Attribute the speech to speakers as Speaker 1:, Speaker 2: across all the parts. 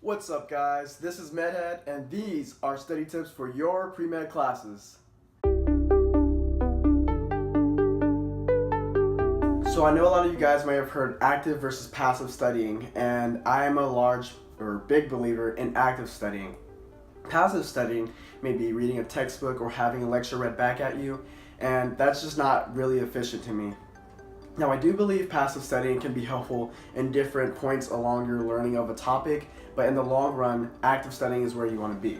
Speaker 1: What's up, guys? This is MedHead, and these are study tips for your pre-med classes. So I know a lot of you guys may have heard active versus passive studying, and I am a large or big believer in active studying. Passive studying may be reading a textbook or having a lecture read back at you, and that's just not really efficient to me. Now, I do believe passive studying can be helpful in different points along your learning of a topic, but in the long run, active studying is where you want to be.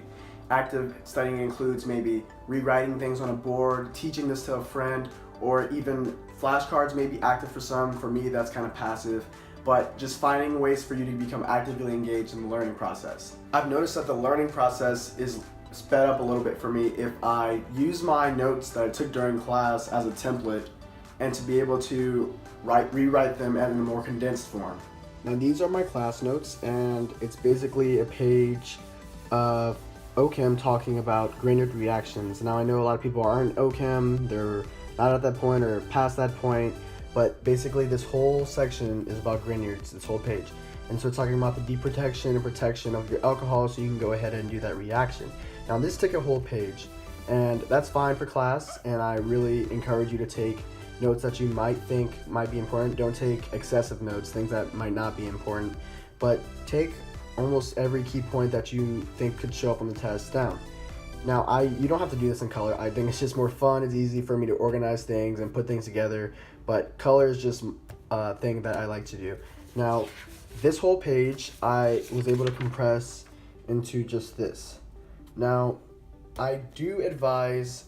Speaker 1: Active studying includes maybe rewriting things on a board, teaching this to a friend, or even flashcards may be active for some. For me, that's kind of passive, but just finding ways for you to become actively engaged in the learning process. I've noticed that the learning process is sped up a little bit for me if I use my notes that I took during class as a template and to be able to rewrite them in a more condensed form. Now, these are my class notes, and it's basically a page of OChem talking about Grignard reactions. Now, I know a lot of people aren't OChem, they're not at that point or past that point, but basically this whole section is about Grignards, this whole page. And so it's talking about the deprotection and protection of your alcohol so you can go ahead and do that reaction. Now, this took a whole page, and that's fine for class, and I really encourage you to take notes that you might think might be important. Don't take excessive notes, things that might not be important, but take almost every key point that you think could show up on the test down. Now, you don't have to do this in color. I think it's just more fun. It's easy for me to organize things and put things together, but color is just a thing that I like to do. Now, this whole page I was able to compress into just this. Now, I do advise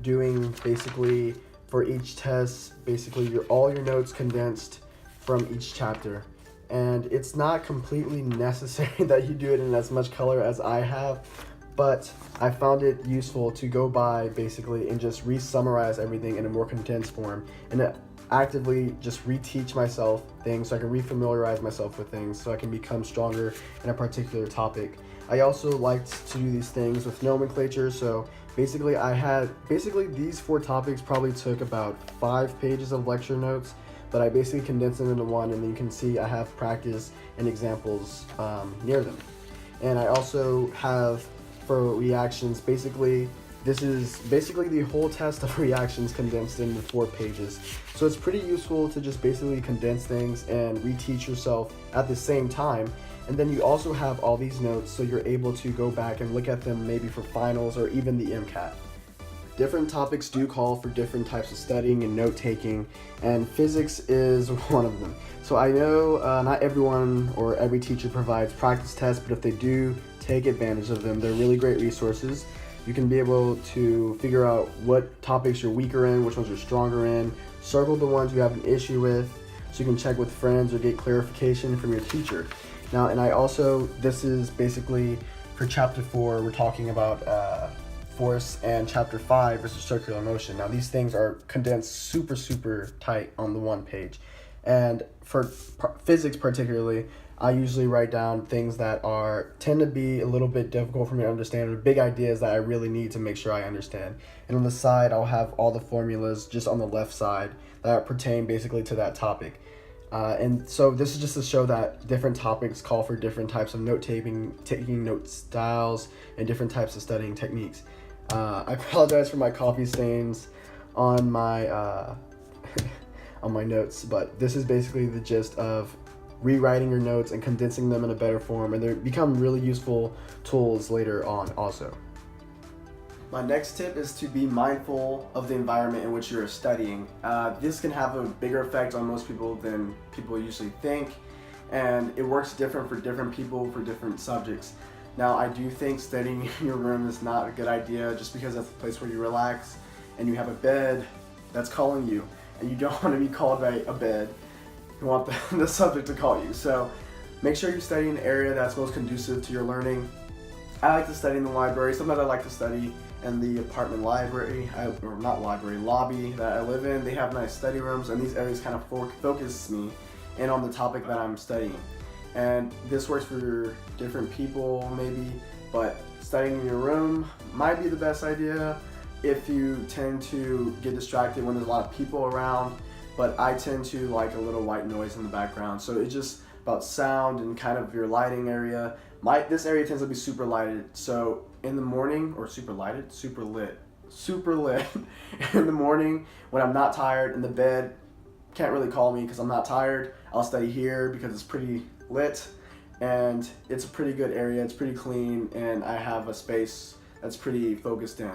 Speaker 1: doing basically for each test, basically all your notes condensed from each chapter. And it's not completely necessary that you do it in as much color as I have, but I found it useful to go by basically and just re-summarize everything in a more condensed form and actively just reteach myself things so I can refamiliarize myself with things so I can become stronger in a particular topic. I also liked to do these things with nomenclature, so basically these 4 topics probably took about 5 pages of lecture notes, but I basically condensed them into one, and then you can see I have practice and examples near them. And I also have for reactions, this is basically the whole test of reactions condensed into 4 pages. So it's pretty useful to just basically condense things and reteach yourself at the same time. And then you also have all these notes so you're able to go back and look at them maybe for finals or even the MCAT. Different topics do call for different types of studying and note-taking, and physics is one of them. So I know not everyone or every teacher provides practice tests, but if they do, take advantage of them. They're really great resources. You can be able to figure out what topics you're weaker in, which ones you're stronger in, circle the ones you have an issue with, so you can check with friends or get clarification from your teacher. Now, and this is basically for chapter 4, we're talking about force, and chapter 5 versus circular motion. Now, these things are condensed super tight on the one page. And for physics particularly, I usually write down things that tend to be a little bit difficult for me to understand, or big ideas that I really need to make sure I understand. And on the side, I'll have all the formulas just on the left side that pertain basically to that topic. And so this is just to show that different topics call for different types of taking note styles, and different types of studying techniques. I apologize for my coffee stains on my on my notes, but this is basically the gist of rewriting your notes and condensing them in a better form, and they become really useful tools later on also. My next tip is to be mindful of the environment in which you're studying. This can have a bigger effect on most people than people usually think, and it works different for different people for different subjects. Now, I do think studying in your room is not a good idea just because that's the place where you relax and you have a bed that's calling you, and you don't want to be called by a bed. You want the subject to call you. So make sure you study in an area that's most conducive to your learning. I like to study in the library. Sometimes I like to study in the apartment lobby that I live in. They have nice study rooms, and these areas kind of focus me in on the topic that I'm studying. And this works for different people maybe, but studying in your room might be the best idea if you tend to get distracted when there's a lot of people around, but I tend to like a little white noise in the background. So it just about sound and kind of your lighting area. This area tends to be super lighted, so in the morning, or super lit in the morning when I'm not tired in the bed, can't really call me because I'm not tired, I'll study here because it's pretty lit and it's a pretty good area, it's pretty clean, and I have a space that's pretty focused in.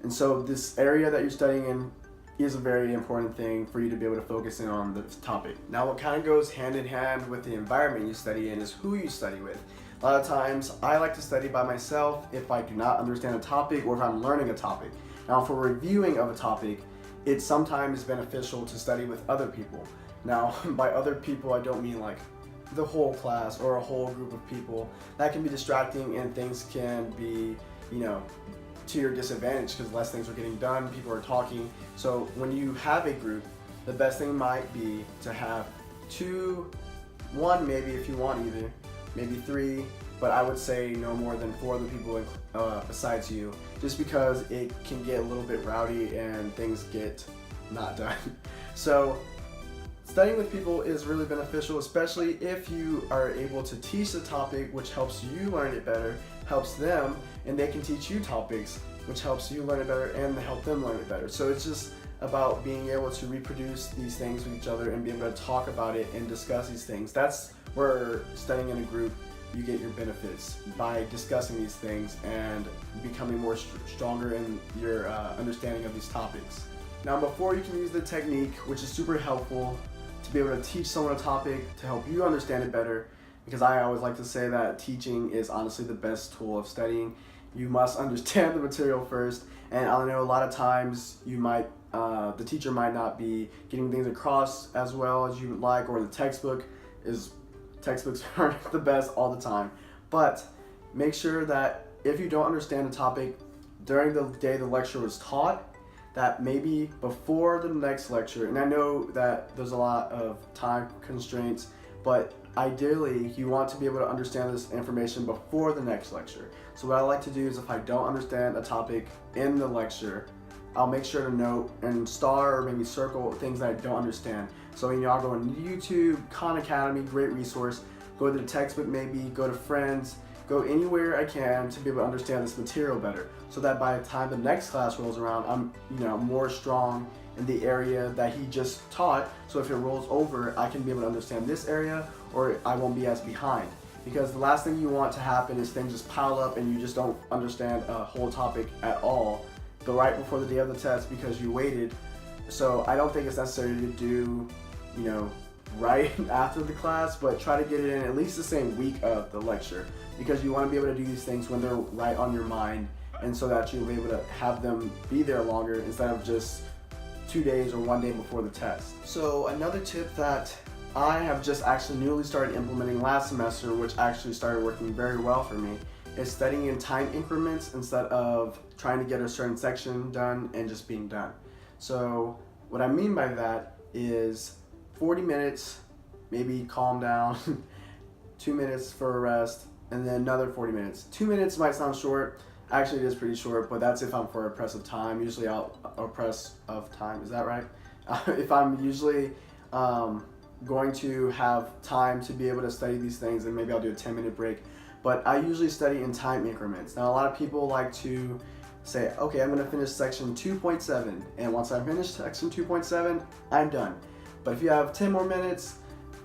Speaker 1: And so this area that you're studying in is a very important thing for you to be able to focus in on the topic. Now, what kind of goes hand in hand with the environment you study in is who you study with. A lot of times I like to study by myself if I do not understand a topic or if I'm learning a topic. Now, for reviewing of a topic, it's sometimes beneficial to study with other people. Now, by other people, I don't mean like the whole class or a whole group of people. That can be distracting and things can be, to your disadvantage because less things are getting done, people are talking. So when you have a group, the best thing might be to have one maybe if you want either, maybe 3, but I would say no more than 4 other people besides you, just because it can get a little bit rowdy and things get not done. So studying with people is really beneficial, especially if you are able to teach the topic, which helps you learn it better, helps them, and they can teach you topics, which helps you learn it better and help them learn it better. So it's just about being able to reproduce these things with each other and be able to talk about it and discuss these things. That's where studying in a group, you get your benefits by discussing these things and becoming more stronger in your understanding of these topics. Now, before you can use the technique, which is super helpful to be able to teach someone a topic to help you understand it better, because I always like to say that teaching is honestly the best tool of studying. You must understand the material first, and I know a lot of times the teacher might not be getting things across as well as you would like, or the textbooks aren't the best all the time. But make sure that if you don't understand a topic during the day the lecture was taught, that maybe before the next lecture, and I know that there's a lot of time constraints, but ideally you want to be able to understand this information before the next lecture. So what I like to do is if I don't understand a topic in the lecture, I'll make sure to note and star or maybe circle things that I don't understand. So I'll go on YouTube, Khan Academy, great resource, go to the textbook maybe, go to friends, go anywhere I can to be able to understand this material better, so that by the time the next class rolls around, I'm more strong in the area that he just taught. So if it rolls over, I can be able to understand this area, or I won't be as behind. Because the last thing you want to happen is things just pile up and you just don't understand a whole topic at all the right before the day of the test because you waited. So I don't think it's necessary to do, right after the class, but try to get it in at least the same week of the lecture, because you want to be able to do these things when they're right on your mind, and so that you'll be able to have them be there longer instead of just 2 days or 1 day before the test. So another tip that I have just actually newly started implementing last semester, which actually started working very well for me, is studying in time increments instead of trying to get a certain section done and just being done. So what I mean by that is 40 minutes, maybe calm down, 2 minutes for a rest, and then another 40 minutes. 2 minutes might sound short. Actually, it is pretty short, but that's if I'm for a press of time. Usually I'll press of time, is that right? If I'm usually going to have time to be able to study these things, then maybe I'll do a 10-minute break. But I usually study in time increments. Now, a lot of people like to say, okay, I'm going to finish section 2.7, and once I finish section 2.7, I'm done. But if you have 10 more minutes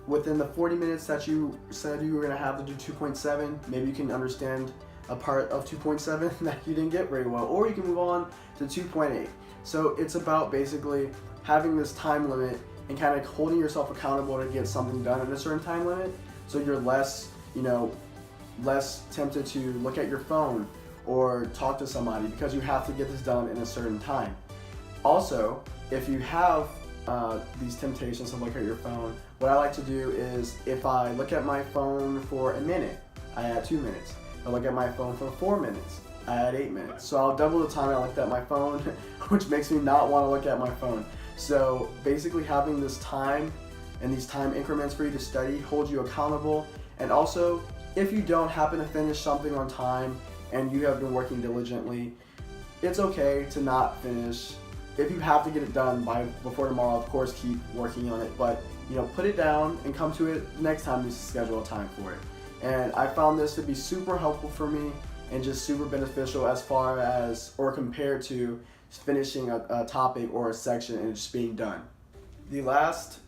Speaker 1: within the 40 minutes that you said you were going to have to do 2.7, maybe you can understand a part of 2.7 that you didn't get very well, or you can move on to 2.8. So it's about basically having this time limit and kind of holding yourself accountable to get something done in a certain time limit, so you're less tempted to look at your phone or talk to somebody because you have to get this done in a certain time. Also, if you have these temptations to look at your phone, what I like to do is if I look at my phone for a minute, I add 2 minutes. If I look at my phone for 4 minutes, I add 8 minutes. So I'll double the time I looked at my phone, which makes me not want to look at my phone. So basically having this time and these time increments for you to study holds you accountable. And also, if you don't happen to finish something on time and you have been working diligently, it's okay to not finish. If you have to get it done before tomorrow, of course keep working on it, but put it down and come to it next time you schedule a time for it. And I found this to be super helpful for me and just super beneficial as far as, or compared to, finishing a topic or a section and just being done. The last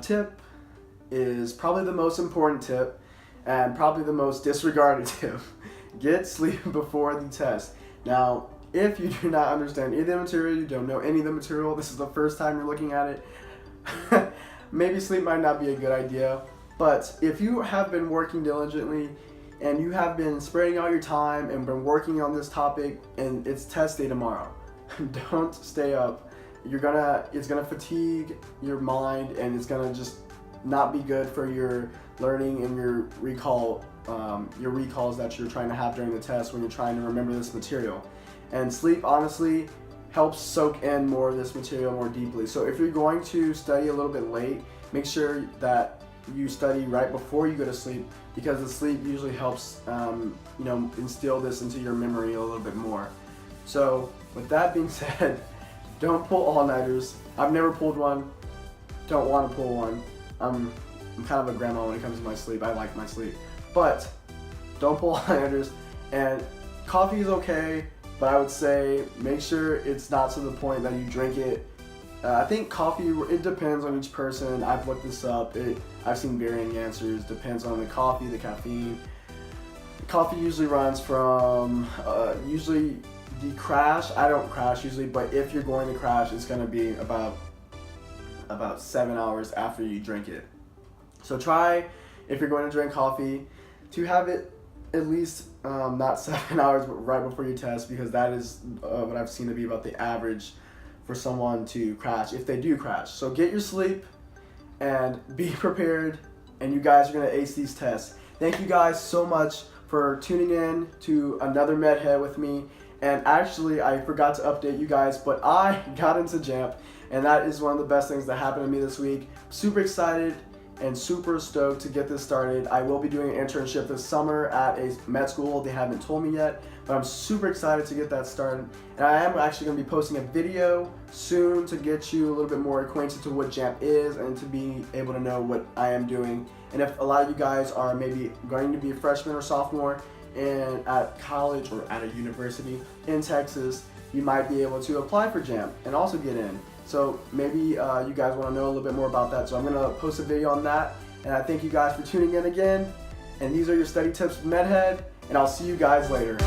Speaker 1: tip is probably the most important tip and probably the most disregarded tip. Get sleep before the test. Now, if you do not understand any of the material, you don't know any of the material, this is the first time you're looking at it, maybe sleep might not be a good idea. But if you have been working diligently and you have been spreading out your time and been working on this topic and it's test day tomorrow, don't stay up. It's gonna fatigue your mind and it's gonna just not be good for your learning and your recalls that you're trying to have during the test when you're trying to remember this material. And sleep honestly helps soak in more of this material more deeply. So if you're going to study a little bit late, make sure that you study right before you go to sleep, because the sleep usually helps instill this into your memory a little bit more. So with that being said, don't pull all-nighters. I've never pulled one, don't want to pull one. I'm kind of a grandma when it comes to my sleep. I like my sleep, but don't pull all-nighters. And coffee is okay, but I would say make sure it's not to the point that you drink it. I think coffee, it depends on each person. I've looked this up. I've seen varying answers. Depends on the coffee, the caffeine. Coffee usually runs from, usually the crash, I don't crash usually, but if you're going to crash, it's going to be about 7 hours after you drink it. So try, if you're going to drink coffee, to have it at least not 7 hours, but right before your test, because that is what I've seen to be about the average for someone to crash, if they do crash. So get your sleep and be prepared, and you guys are going to ace these tests. Thank you guys so much for tuning in to another MedHead with me. And actually, I forgot to update you guys, but I got into JAMP, and that is one of the best things that happened to me this week. Super excited and super stoked to get this started. I will be doing an internship this summer at a med school. They haven't told me yet, but I'm super excited to get that started. And I am actually going to be posting a video soon to get you a little bit more acquainted to what JAMP is and to be able to know what I am doing. And if a lot of you guys are maybe going to be a freshman or sophomore at college or at a university in Texas, you might be able to apply for JAMP and also get in. So maybe you guys want to know a little bit more about that. So I'm going to post a video on that. And I thank you guys for tuning in again. And these are your study tips with MedHead. And I'll see you guys later.